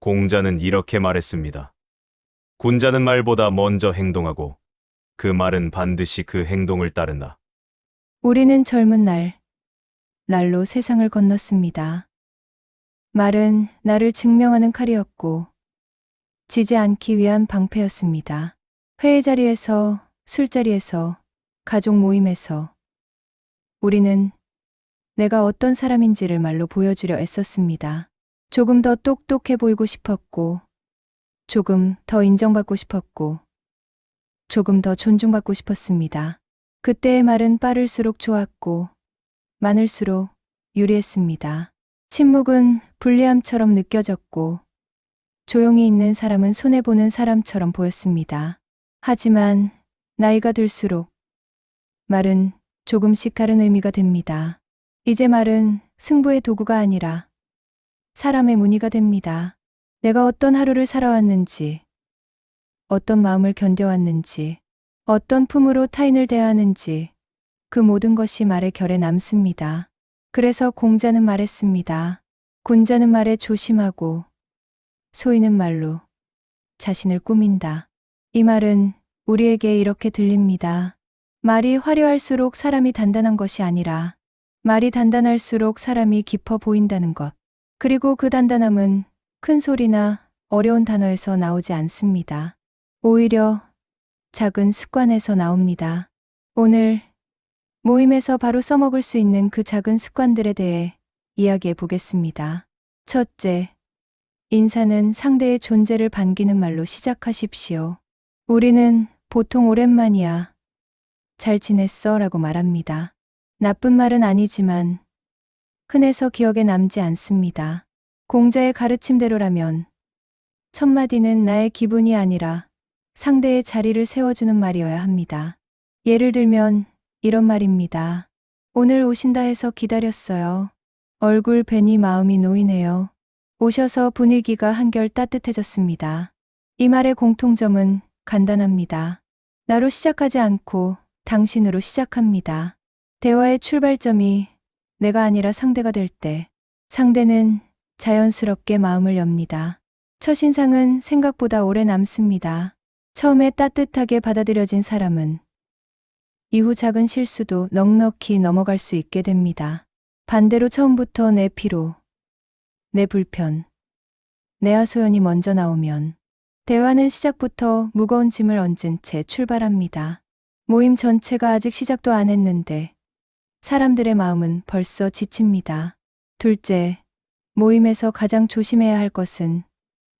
공자는 이렇게 말했습니다. 군자는 말보다 먼저 행동하고 그 말은 반드시 그 행동을 따른다. 우리는 젊은 날로 세상을 건넜습니다. 말은 나를 증명하는 칼이었고 지지 않기 위한 방패였습니다. 회의 자리에서, 술자리에서, 가족 모임에서 우리는 내가 어떤 사람인지를 말로 보여주려 애썼습니다. 조금 더 똑똑해 보이고 싶었고, 조금 더 인정받고 싶었고, 조금 더 존중받고 싶었습니다. 그때의 말은 빠를수록 좋았고, 많을수록 유리했습니다. 침묵은 불리함처럼 느껴졌고, 조용히 있는 사람은 손해보는 사람처럼 보였습니다. 하지만 나이가 들수록 말은 조금씩 다른 의미가 됩니다. 이제 말은 승부의 도구가 아니라 사람의 무늬가 됩니다. 내가 어떤 하루를 살아왔는지, 어떤 마음을 견뎌왔는지, 어떤 품으로 타인을 대하는지 그 모든 것이 말의 결에 남습니다. 그래서 공자는 말했습니다. 군자는 말에 조심하고 소인은 말로 자신을 꾸민다. 이 말은 우리에게 이렇게 들립니다. 말이 화려할수록 사람이 단단한 것이 아니라 말이 단단할수록 사람이 깊어 보인다는 것. 그리고 그 단단함은 큰 소리나 어려운 단어에서 나오지 않습니다. 오히려 작은 습관에서 나옵니다. 오늘 모임에서 바로 써먹을 수 있는 그 작은 습관들에 대해 이야기해 보겠습니다. 첫째, 인사는 상대의 존재를 반기는 말로 시작하십시오. 우리는 보통 오랜만이야, 잘 지냈어 라고 말합니다. 나쁜 말은 아니지만 흔해서 기억에 남지 않습니다. 공자의 가르침대로라면 첫 마디는 나의 기분이 아니라 상대의 자리를 세워주는 말이어야 합니다. 예를 들면 이런 말입니다. 오늘 오신다 해서 기다렸어요. 얼굴 뵈니 마음이 놓이네요. 오셔서 분위기가 한결 따뜻해졌습니다. 이 말의 공통점은 간단합니다. 나로 시작하지 않고 당신으로 시작합니다. 대화의 출발점이 내가 아니라 상대가 될 때 상대는 자연스럽게 마음을 엽니다. 첫인상은 생각보다 오래 남습니다. 처음에 따뜻하게 받아들여진 사람은 이후 작은 실수도 넉넉히 넘어갈 수 있게 됩니다. 반대로 처음부터 내 피로, 내 불편, 내 하소연이 먼저 나오면 대화는 시작부터 무거운 짐을 얹은 채 출발합니다. 모임 전체가 아직 시작도 안 했는데 사람들의 마음은 벌써 지칩니다. 둘째, 모임에서 가장 조심해야 할 것은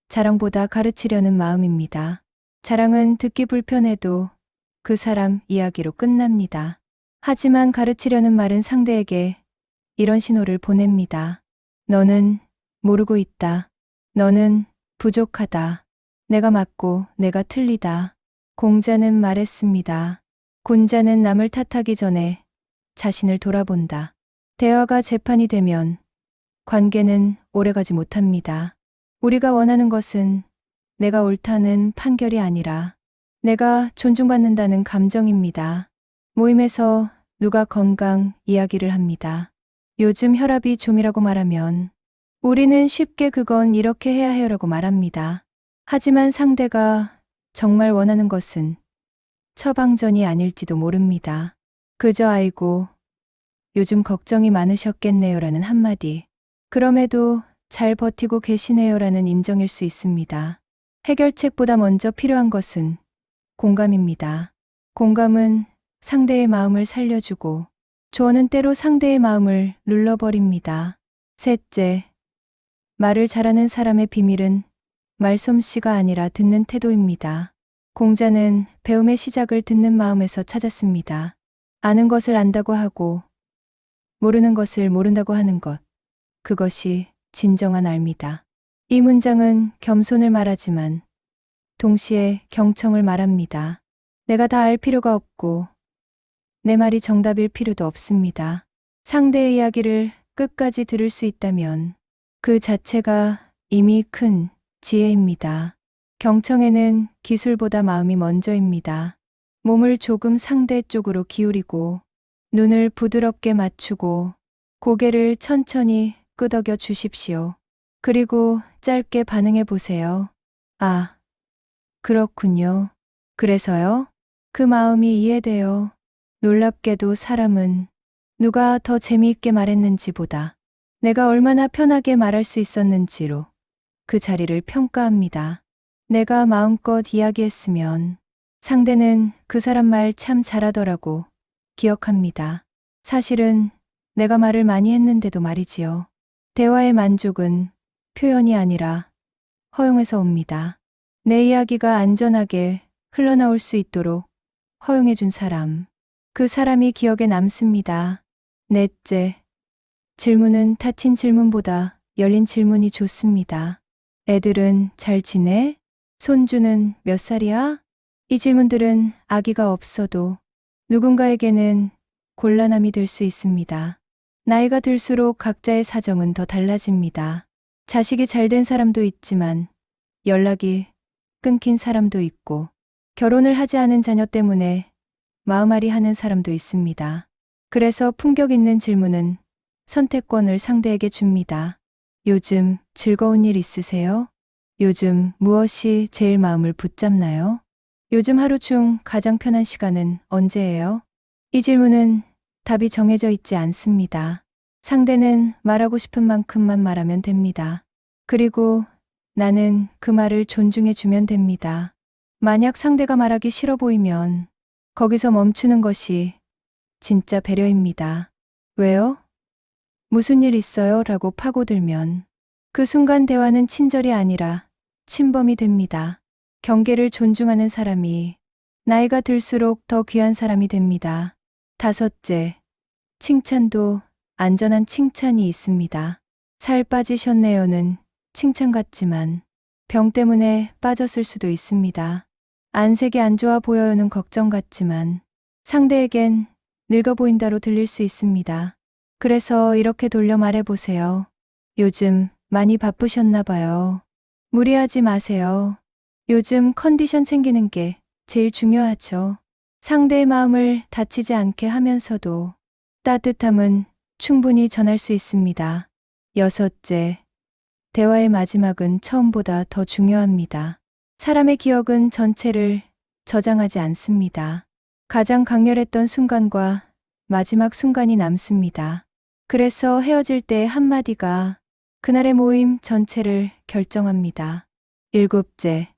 자랑보다 가르치려는 마음입니다. 자랑은 듣기 불편해도 그 사람 이야기로 끝납니다. 하지만 가르치려는 말은 상대에게 이런 신호를 보냅니다. 너는 모르고 있다. 너는 부족하다. 내가 맞고 내가 틀리다. 공자는 말했습니다. 군자는 남을 탓하기 전에 자신을 돌아본다. 대화가 재판이 되면 관계는 오래가지 못합니다. 우리가 원하는 것은 내가 옳다는 판결이 아니라 내가 존중받는다는 감정입니다. 모임에서 누가 건강 이야기를 합니다. 요즘 혈압이 좀이라고 말하면 우리는 쉽게 그건 이렇게 해야 해요라고 말합니다. 하지만 상대가 정말 원하는 것은 처방전이 아닐지도 모릅니다. 그저 아이고, 요즘 걱정이 많으셨겠네요라는 한마디. 그럼에도 잘 버티고 계시네요라는 인정일 수 있습니다. 해결책보다 먼저 필요한 것은 공감입니다. 공감은 상대의 마음을 살려주고 조언은 때로 상대의 마음을 눌러버립니다. 셋째, 말을 잘하는 사람의 비밀은 말솜씨가 아니라 듣는 태도입니다. 공자는 배움의 시작을 듣는 마음에서 찾았습니다. 아는 것을 안다고 하고 모르는 것을 모른다고 하는 것, 그것이 진정한 알미다. 이 문장은 겸손을 말하지만 동시에 경청을 말합니다. 내가 다 알 필요가 없고 내 말이 정답일 필요도 없습니다. 상대의 이야기를 끝까지 들을 수 있다면 그 자체가 이미 큰 지혜입니다. 경청에는 기술보다 마음이 먼저입니다. 몸을 조금 상대 쪽으로 기울이고 눈을 부드럽게 맞추고 고개를 천천히 끄덕여 주십시오. 그리고 짧게 반응해 보세요. 아, 그렇군요. 그래서요? 그 마음이 이해돼요. 놀랍게도 사람은 누가 더 재미있게 말했는지보다 내가 얼마나 편하게 말할 수 있었는지로 그 자리를 평가합니다. 내가 마음껏 이야기했으면 상대는 그 사람 말 참 잘하더라고 기억합니다. 사실은 내가 말을 많이 했는데도 말이지요. 대화의 만족은 표현이 아니라 허용에서 옵니다. 내 이야기가 안전하게 흘러나올 수 있도록 허용해준 사람. 그 사람이 기억에 남습니다. 넷째, 질문은 닫힌 질문보다 열린 질문이 좋습니다. 애들은 잘 지내? 손주는 몇 살이야? 이 질문들은 아기가 없어도 누군가에게는 곤란함이 될 수 있습니다. 나이가 들수록 각자의 사정은 더 달라집니다. 자식이 잘 된 사람도 있지만 연락이 끊긴 사람도 있고 결혼을 하지 않은 자녀 때문에 마음앓이 하는 사람도 있습니다. 그래서 품격 있는 질문은 선택권을 상대에게 줍니다. 요즘 즐거운 일 있으세요? 요즘 무엇이 제일 마음을 붙잡나요? 요즘 하루 중 가장 편한 시간은 언제예요? 이 질문은 답이 정해져 있지 않습니다. 상대는 말하고 싶은 만큼만 말하면 됩니다. 그리고 나는 그 말을 존중해 주면 됩니다. 만약 상대가 말하기 싫어 보이면 거기서 멈추는 것이 진짜 배려입니다. 왜요? 무슨 일 있어요? 라고 파고들면 그 순간 대화는 친절이 아니라 침범이 됩니다. 경계를 존중하는 사람이 나이가 들수록 더 귀한 사람이 됩니다. 다섯째, 칭찬도 안전한 칭찬이 있습니다. 살 빠지셨네요는 칭찬 같지만 병 때문에 빠졌을 수도 있습니다. 안색이 안 좋아 보여요는 걱정 같지만 상대에겐 늙어 보인다로 들릴 수 있습니다. 그래서 이렇게 돌려 말해보세요. 요즘 많이 바쁘셨나 봐요. 무리하지 마세요. 요즘 컨디션 챙기는 게 제일 중요하죠. 상대의 마음을 다치지 않게 하면서도 따뜻함은 충분히 전할 수 있습니다. 여섯째, 대화의 마지막은 처음보다 더 중요합니다. 사람의 기억은 전체를 저장하지 않습니다. 가장 강렬했던 순간과 마지막 순간이 남습니다. 그래서 헤어질 때 한마디가 그날의 모임 전체를 결정합니다. 일곱째,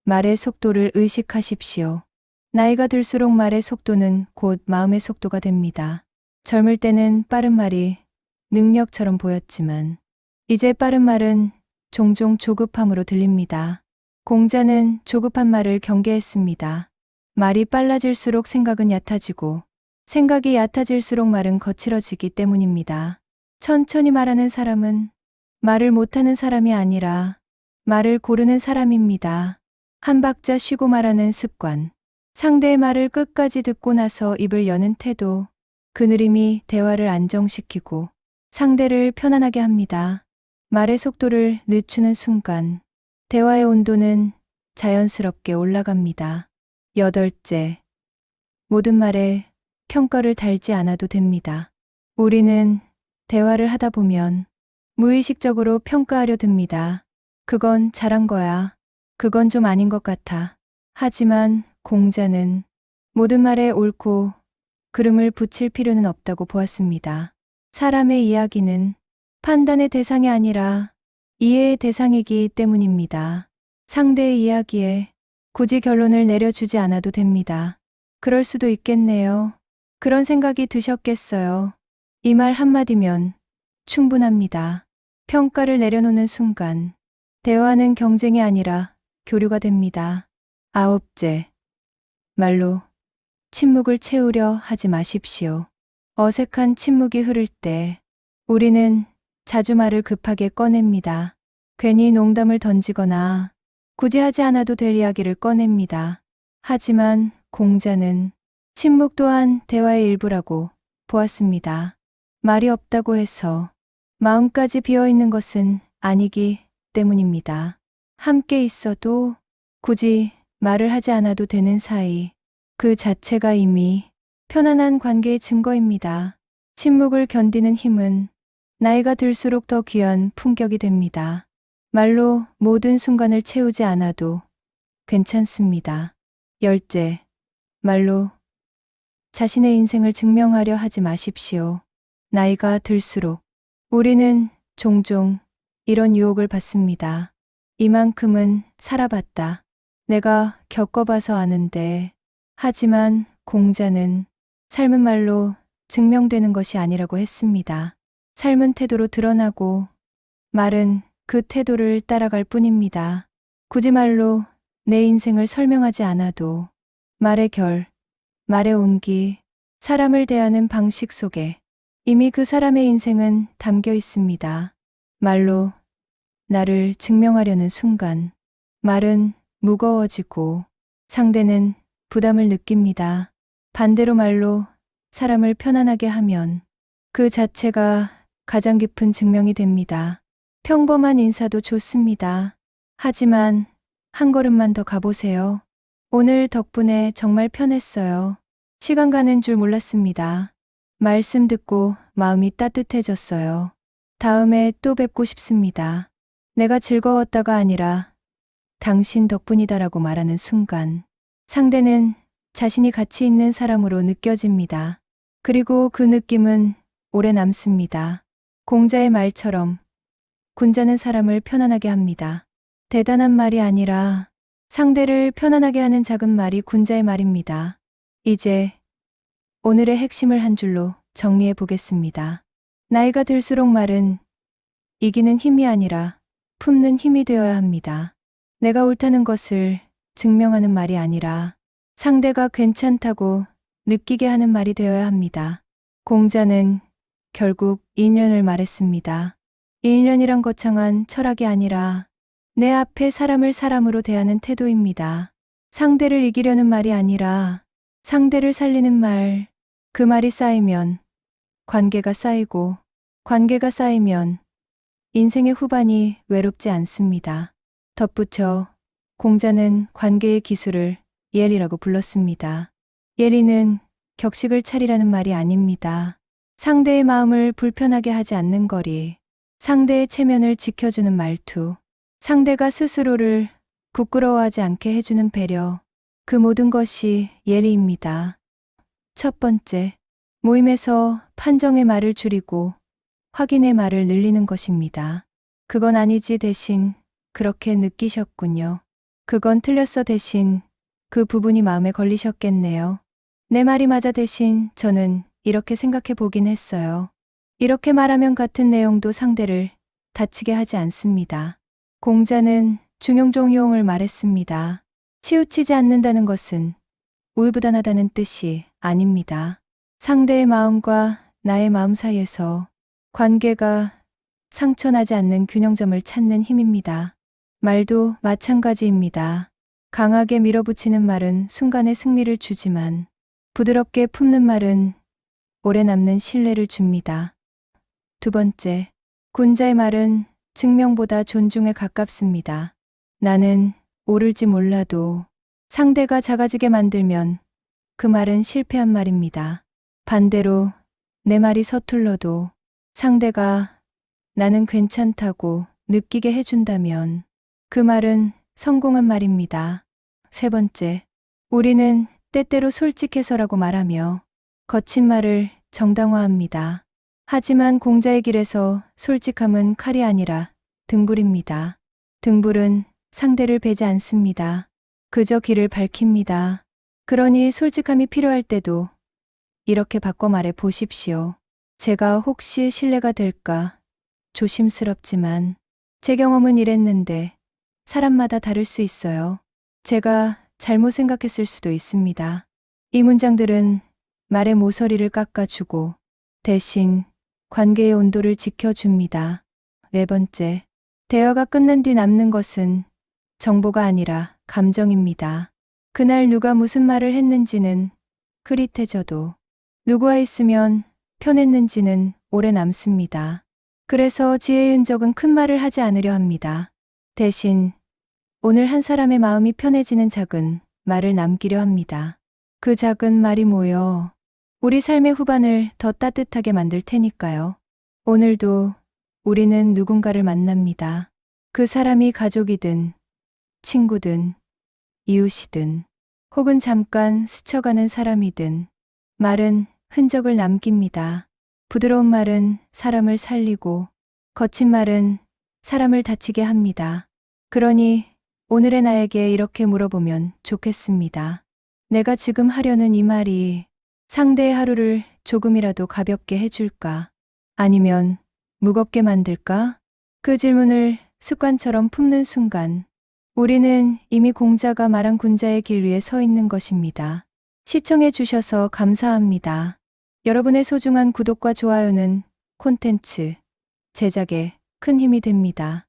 말의 속도를 의식하십시오. 나이가 들수록 말의 속도는 곧 마음의 속도가 됩니다. 젊을 때는 빠른 말이 능력처럼 보였지만 이제 빠른 말은 종종 조급함으로 들립니다. 공자는 조급한 말을 경계했습니다. 말이 빨라질수록 생각은 얕아지고 생각이 얕아질수록 말은 거칠어지기 때문입니다. 천천히 말하는 사람은 말을 못하는 사람이 아니라 말을 고르는 사람입니다. 한 박자 쉬고 말하는 습관, 상대의 말을 끝까지 듣고 나서 입을 여는 태도, 그 느림이 대화를 안정시키고 상대를 편안하게 합니다. 말의 속도를 늦추는 순간 대화의 온도는 자연스럽게 올라갑니다. 여덟째, 모든 말에 평가를 달지 않아도 됩니다. 우리는 대화를 하다 보면 무의식적으로 평가하려 듭니다. 그건 잘한 거야. 그건 좀 아닌 것 같아. 하지만 공자는 모든 말에 옳고 그름을 붙일 필요는 없다고 보았습니다. 사람의 이야기는 판단의 대상이 아니라 이해의 대상이기 때문입니다. 상대의 이야기에 굳이 결론을 내려주지 않아도 됩니다. 그럴 수도 있겠네요. 그런 생각이 드셨겠어요. 이 말 한마디면 충분합니다. 평가를 내려놓는 순간 대화는 경쟁이 아니라 교류가 됩니다. 아홉째, 말로 침묵을 채우려 하지 마십시오. 어색한 침묵이 흐를 때 우리는 자주 말을 급하게 꺼냅니다. 괜히 농담을 던지거나 굳이 하지 않아도 될 이야기를 꺼냅니다. 하지만 공자는 침묵 또한 대화의 일부라고 보았습니다. 말이 없다고 해서 마음까지 비어있는 것은 아니기 때문입니다. 함께 있어도 굳이 말을 하지 않아도 되는 사이, 그 자체가 이미 편안한 관계의 증거입니다. 침묵을 견디는 힘은 나이가 들수록 더 귀한 품격이 됩니다. 말로 모든 순간을 채우지 않아도 괜찮습니다. 열째, 말로 자신의 인생을 증명하려 하지 마십시오. 나이가 들수록 우리는 종종 이런 유혹을 받습니다. 이만큼은 살아봤다. 내가 겪어봐서 아는데. 하지만 공자는 삶은 말로 증명되는 것이 아니라고 했습니다. 삶은 태도로 드러나고 말은 그 태도를 따라갈 뿐입니다. 굳이 말로 내 인생을 설명하지 않아도 말의 결, 말의 온기, 사람을 대하는 방식 속에 이미 그 사람의 인생은 담겨 있습니다. 말로 나를 증명하려는 순간 말은 무거워지고 상대는 부담을 느낍니다. 반대로 말로 사람을 편안하게 하면 그 자체가 가장 깊은 증명이 됩니다. 평범한 인사도 좋습니다. 하지만 한 걸음만 더 가보세요. 오늘 덕분에 정말 편했어요. 시간 가는 줄 몰랐습니다. 말씀 듣고 마음이 따뜻해졌어요. 다음에 또 뵙고 싶습니다. 내가 즐거웠다가 아니라 당신 덕분이다라고 말하는 순간 상대는 자신이 가치 있는 사람으로 느껴집니다. 그리고 그 느낌은 오래 남습니다. 공자의 말처럼 군자는 사람을 편안하게 합니다. 대단한 말이 아니라 상대를 편안하게 하는 작은 말이 군자의 말입니다. 이제 오늘의 핵심을 한 줄로 정리해 보겠습니다. 나이가 들수록 말은 이기는 힘이 아니라 품는 힘이 되어야 합니다. 내가 옳다는 것을 증명하는 말이 아니라 상대가 괜찮다고 느끼게 하는 말이 되어야 합니다. 공자는 결국 인연을 말했습니다. 인연이란 거창한 철학이 아니라 내 앞에 사람을 사람으로 대하는 태도입니다. 상대를 이기려는 말이 아니라 상대를 살리는 말, 그 말이 쌓이면 관계가 쌓이고 관계가 쌓이면 인생의 후반이 외롭지 않습니다. 덧붙여 공자는 관계의 기술을 예리라고 불렀습니다. 예리는 격식을 차리라는 말이 아닙니다. 상대의 마음을 불편하게 하지 않는 거리, 상대의 체면을 지켜주는 말투, 상대가 스스로를 부끄러워하지 않게 해주는 배려, 그 모든 것이 예리입니다. 첫 번째, 모임에서 판정의 말을 줄이고 확인의 말을 늘리는 것입니다. 그건 아니지 대신 그렇게 느끼셨군요. 그건 틀렸어 대신 그 부분이 마음에 걸리셨겠네요. 내 말이 맞아 대신 저는 이렇게 생각해 보긴 했어요. 이렇게 말하면 같은 내용도 상대를 다치게 하지 않습니다. 공자는 중용종용을 말했습니다. 치우치지 않는다는 것은 우유부단하다는 뜻이 아닙니다. 상대의 마음과 나의 마음 사이에서 관계가 상처나지 않는 균형점을 찾는 힘입니다. 말도 마찬가지입니다. 강하게 밀어붙이는 말은 순간의 승리를 주지만 부드럽게 품는 말은 오래 남는 신뢰를 줍니다. 두 번째, 군자의 말은 증명보다 존중에 가깝습니다. 나는 옳을지 몰라도 상대가 작아지게 만들면 그 말은 실패한 말입니다. 반대로 내 말이 서툴러도 상대가 나는 괜찮다고 느끼게 해준다면 그 말은 성공한 말입니다. 세 번째, 우리는 때때로 솔직해서라고 말하며 거친 말을 정당화합니다. 하지만 공자의 길에서 솔직함은 칼이 아니라 등불입니다. 등불은 상대를 베지 않습니다. 그저 길을 밝힙니다. 그러니 솔직함이 필요할 때도 이렇게 바꿔 말해 보십시오. 제가 혹시 신뢰가 될까 조심스럽지만 제 경험은 이랬는데 사람마다 다를 수 있어요. 제가 잘못 생각했을 수도 있습니다. 이 문장들은 말의 모서리를 깎아주고 대신 관계의 온도를 지켜줍니다. 네 번째, 대화가 끝난 뒤 남는 것은 정보가 아니라 감정입니다. 그날 누가 무슨 말을 했는지는 흐릿해져도 누구와 있으면 편했는지는 오래 남습니다. 그래서 지혜의 흔적은 큰 말을 하지 않으려 합니다. 대신 오늘 한 사람의 마음이 편해지는 작은 말을 남기려 합니다. 그 작은 말이 모여 우리 삶의 후반을 더 따뜻하게 만들 테니까요. 오늘도 우리는 누군가를 만납니다. 그 사람이 가족이든, 친구든, 이웃이든, 혹은 잠깐 스쳐가는 사람이든, 말은 흔적을 남깁니다. 부드러운 말은 사람을 살리고, 거친 말은 사람을 다치게 합니다. 그러니 오늘의 나에게 이렇게 물어보면 좋겠습니다. 내가 지금 하려는 이 말이 상대의 하루를 조금이라도 가볍게 해줄까? 아니면 무겁게 만들까? 그 질문을 습관처럼 품는 순간 우리는 이미 공자가 말한 군자의 길 위에 서 있는 것입니다. 시청해 주셔서 감사합니다. 여러분의 소중한 구독과 좋아요는 콘텐츠 제작에 큰 힘이 됩니다.